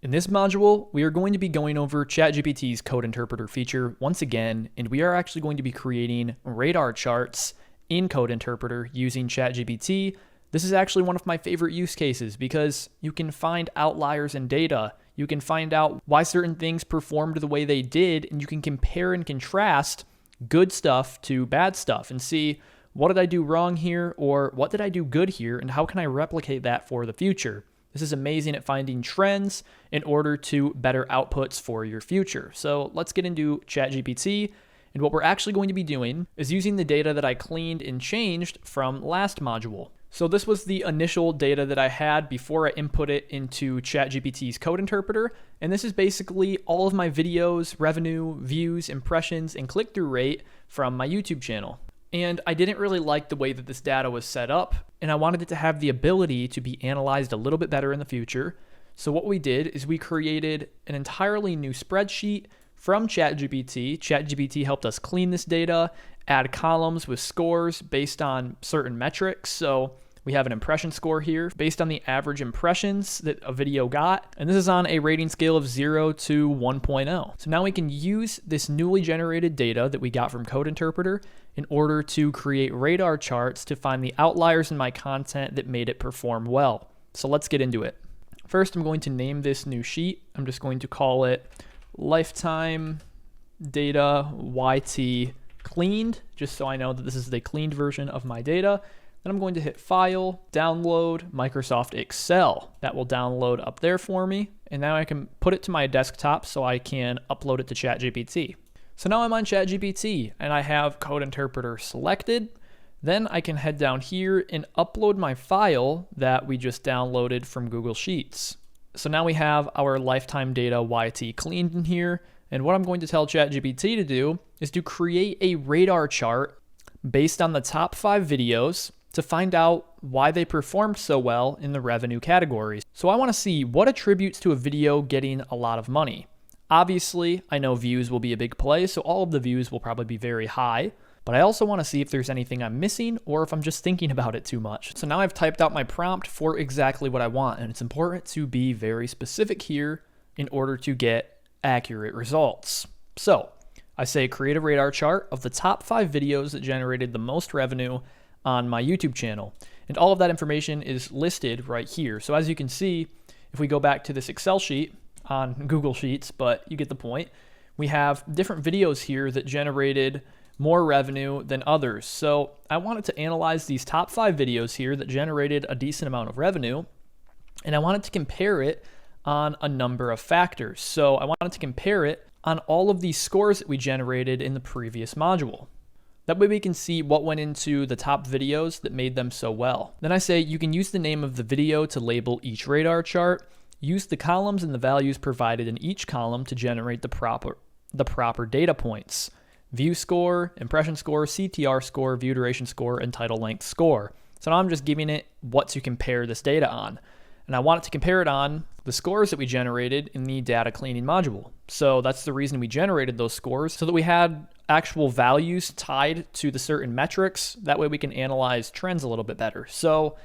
In this module, we are going to be going over ChatGPT's code interpreter feature once again, and we are actually going to be creating radar charts in code interpreter using ChatGPT. This is actually one of my favorite use cases because you can find outliers in data. You can find out why certain things performed the way they did, and you can compare and contrast good stuff to bad stuff and see what did I do wrong here or what did I do good here and how can I replicate that for the future. This is amazing at finding trends in order to better outputs for your future. So let's get into ChatGPT. And what we're actually going to be doing is using the data that I cleaned and changed from last module. So this was the initial data that I had before I input it into ChatGPT's code interpreter. And this is basically all of my videos, revenue, views, impressions, and click-through rate from my YouTube channel. And I didn't really like the way that this data was set up, and I wanted it to have the ability to be analyzed a little bit better in the future. So what we did is we created an entirely new spreadsheet from ChatGPT. ChatGPT helped us clean this data, add columns with scores based on certain metrics. So we have an impression score here based on the average impressions that a video got. And this is on a rating scale of 0 to 1.0. So now we can use this newly generated data that we got from Code Interpreter in order to create radar charts to find the outliers in my content that made it perform well. So let's get into it. First, I'm going to name this new sheet. I'm just going to call it Lifetime Data YT Cleaned, just so I know that this is the cleaned version of my data. Then I'm going to hit File, Download, Microsoft Excel. That will download up there for me. And now I can put it to my desktop so I can upload it to ChatGPT. So now I'm on ChatGPT and I have Code Interpreter selected. Then I can head down here and upload my file that we just downloaded from Google Sheets. So now we have our lifetime data YT cleaned in here. And what I'm going to tell ChatGPT to do is to create a radar chart based on the top 5 videos to find out why they performed so well in the revenue categories. So I want to see what attributes to a video getting a lot of money. Obviously, I know views will be a big play, so all of the views will probably be very high, but I also want to see if there's anything I'm missing or if I'm just thinking about it too much. So now I've typed out my prompt for exactly what I want, and it's important to be very specific here in order to get accurate results. So I say create a radar chart of the top 5 videos that generated the most revenue on my YouTube channel. And all of that information is listed right here. So as you can see, if we go back to this Excel sheet on Google Sheets, but you get the point, we have different videos here that generated more revenue than others. So I wanted to analyze these top 5 videos here that generated a decent amount of revenue, and I wanted to compare it on a number of factors. So I wanted to compare it on all of these scores that we generated in the previous module. That way we can see what went into the top videos that made them so well. Then I say you can use the name of the video to label each radar chart, use the columns and the values provided in each column to generate the proper data points. View score, impression score, CTR score, view duration score, and title length score. So now I'm just giving it what to compare this data on. And I want it to compare it on the scores that we generated in the data cleaning module. So that's the reason we generated those scores, so that we had actual values tied to the certain metrics. That way we can analyze trends a little bit better. So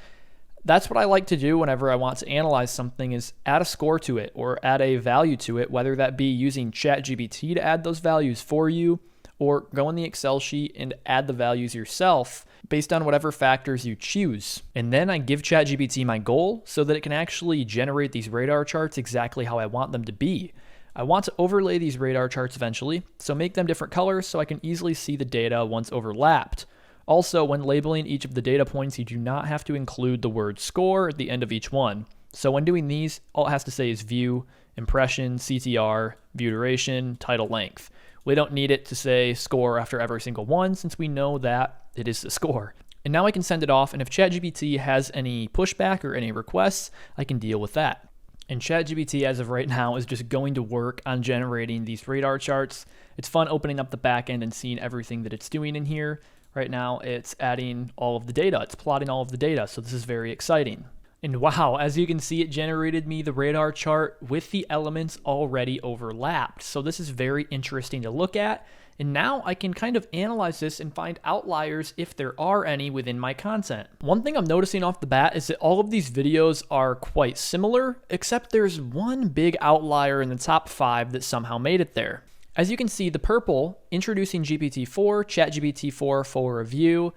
that's what I like to do whenever I want to analyze something, is add a score to it or add a value to it, whether that be using ChatGPT to add those values for you, or go in the Excel sheet and add the values yourself based on whatever factors you choose. And then I give ChatGPT my goal so that it can actually generate these radar charts exactly how I want them to be. I want to overlay these radar charts eventually, so make them different colors so I can easily see the data once overlapped. Also, when labeling each of the data points, you do not have to include the word score at the end of each one. So when doing these, all it has to say is view, impression, CTR, view duration, title length. We don't need it to say score after every single one, since we know that it is the score. And now I can send it off, and if ChatGPT has any pushback or any requests, I can deal with that. And ChatGPT, as of right now, is just going to work on generating these radar charts. It's fun opening up the backend and seeing everything that it's doing in here. Right now, it's adding all of the data. It's plotting all of the data, so this is very exciting. And wow, as you can see, it generated me the radar chart with the elements already overlapped. So this is very interesting to look at, And now I can kind of analyze this and find outliers if there are any within my content. One thing I'm noticing off the bat is that all of these videos are quite similar, except there's one big outlier in the top 5 that somehow made it there. As you can see, the purple, introducing GPT-4, ChatGPT-4 for review,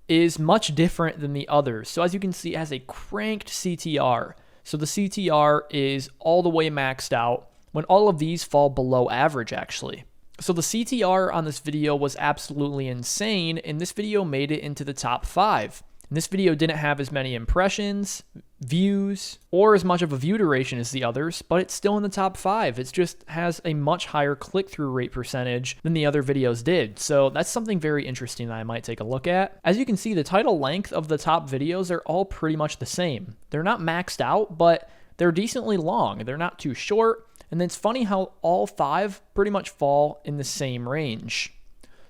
is much different than the others. So as you can see, it has a cranked CTR. So the CTR is all the way maxed out, when all of these fall below average actually. So the CTR on this video was absolutely insane, and this video made it into the top 5. And this video didn't have as many impressions, views, or as much of a view duration as the others, but it's still in the top 5. It just has a much higher click-through rate percentage than the other videos did. So that's something very interesting that I might take a look at. As you can see, the title length of the top videos are all pretty much the same. They're not maxed out, but they're decently long. They're not too short. And then it's funny how all 5 pretty much fall in the same range.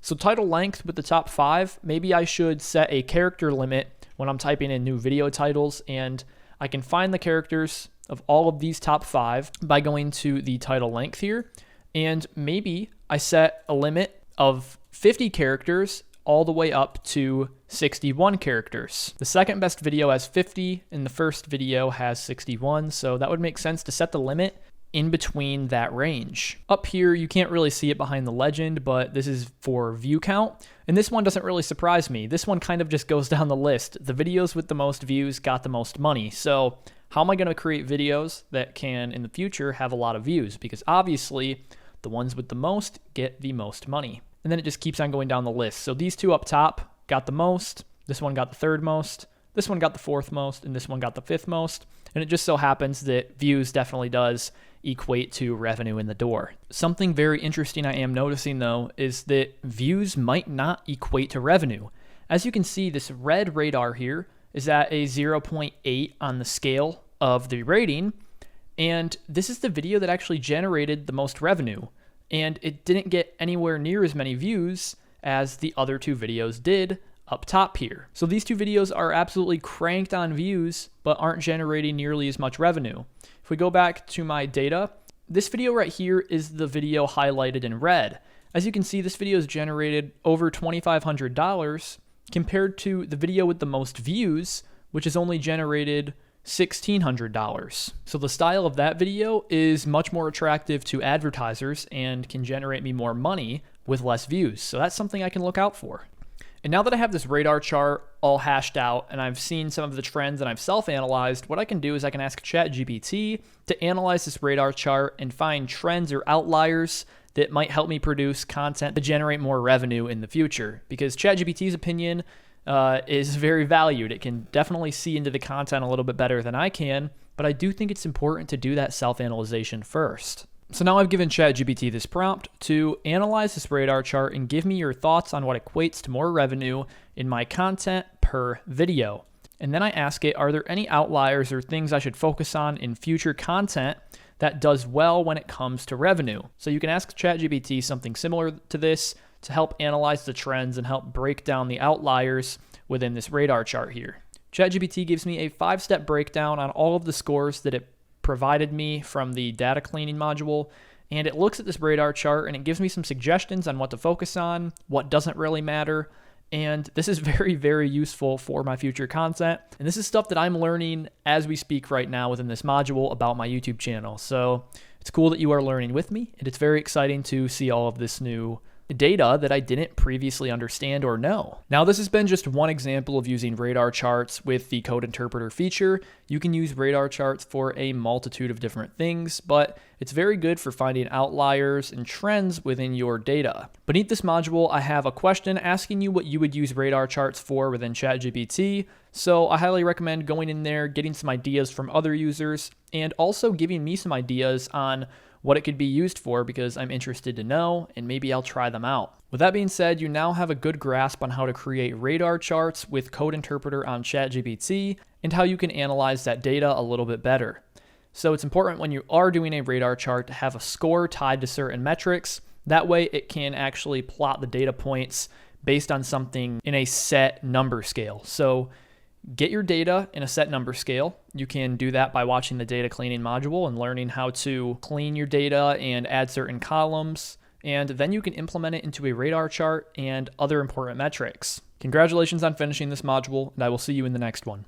So title length with the top 5, maybe I should set a character limit when I'm typing in new video titles, and I can find the characters of all of these top 5 by going to the title length here. And maybe I set a limit of 50 characters all the way up to 61 characters. The second best video has 50 and the first video has 61. So that would make sense to set the limit in between that range. Up here, you can't really see it behind the legend, but this is for view count. And this one doesn't really surprise me. This one kind of just goes down the list. The videos with the most views got the most money. So how am I gonna create videos that can, in the future, have a lot of views? Because obviously, the ones with the most get the most money. And then it just keeps on going down the list. So these two up top got the most, this one got the third most, this one got the fourth most, and this one got the fifth most. And it just so happens that views definitely does equate to revenue in the door. Something very interesting I am noticing though is that views might not equate to revenue. As you can see, this red radar here is at a 0.8 on the scale of the rating, and this is the video that actually generated the most revenue, and it didn't get anywhere near as many views as the other 2 videos did up top here. So these 2 videos are absolutely cranked on views, but aren't generating nearly as much revenue. If we go back to my data, this video right here is the video highlighted in red. As you can see, this video has generated over $2,500 compared to the video with the most views, which has only generated $1,600. So the style of that video is much more attractive to advertisers and can generate me more money with less views. So that's something I can look out for. And now that I have this radar chart all hashed out and I've seen some of the trends and I've self-analyzed, what I can do is I can ask ChatGPT to analyze this radar chart and find trends or outliers that might help me produce content to generate more revenue in the future. Because ChatGPT's opinion is very valued. It can definitely see into the content a little bit better than I can, but I do think it's important to do that self-analyzation first. So now I've given ChatGPT this prompt to analyze this radar chart and give me your thoughts on what equates to more revenue in my content per video. And then I ask it, are there any outliers or things I should focus on in future content that does well when it comes to revenue? So you can ask ChatGPT something similar to this to help analyze the trends and help break down the outliers within this radar chart here. ChatGPT gives me a 5-step breakdown on all of the scores that it provided me from the data cleaning module, and it looks at this radar chart and it gives me some suggestions on what to focus on, what doesn't really matter, and this is very, very useful for my future content. And this is stuff that I'm learning as we speak right now within this module about my YouTube channel. So it's cool that you are learning with me, and it's very exciting to see all of this new data that I didn't previously understand or know. Now, this has been just one example of using radar charts with the Code Interpreter feature. You can use radar charts for a multitude of different things, but it's very good for finding outliers and trends within your data. Beneath this module, I have a question asking you what you would use radar charts for within ChatGPT. So I highly recommend going in there, getting some ideas from other users, and also giving me some ideas on what it could be used for, because I'm interested to know, and maybe I'll try them out. With that being said, you now have a good grasp on how to create radar charts with Code Interpreter on ChatGPT and how you can analyze that data a little bit better. So it's important when you are doing a radar chart to have a score tied to certain metrics. That way it can actually plot the data points based on something in a set number scale. So get your data in a set number scale. You can do that by watching the data cleaning module and learning how to clean your data and add certain columns and then you can implement it into a radar chart and other important metrics. Congratulations on finishing this module, and I will see you in the next one.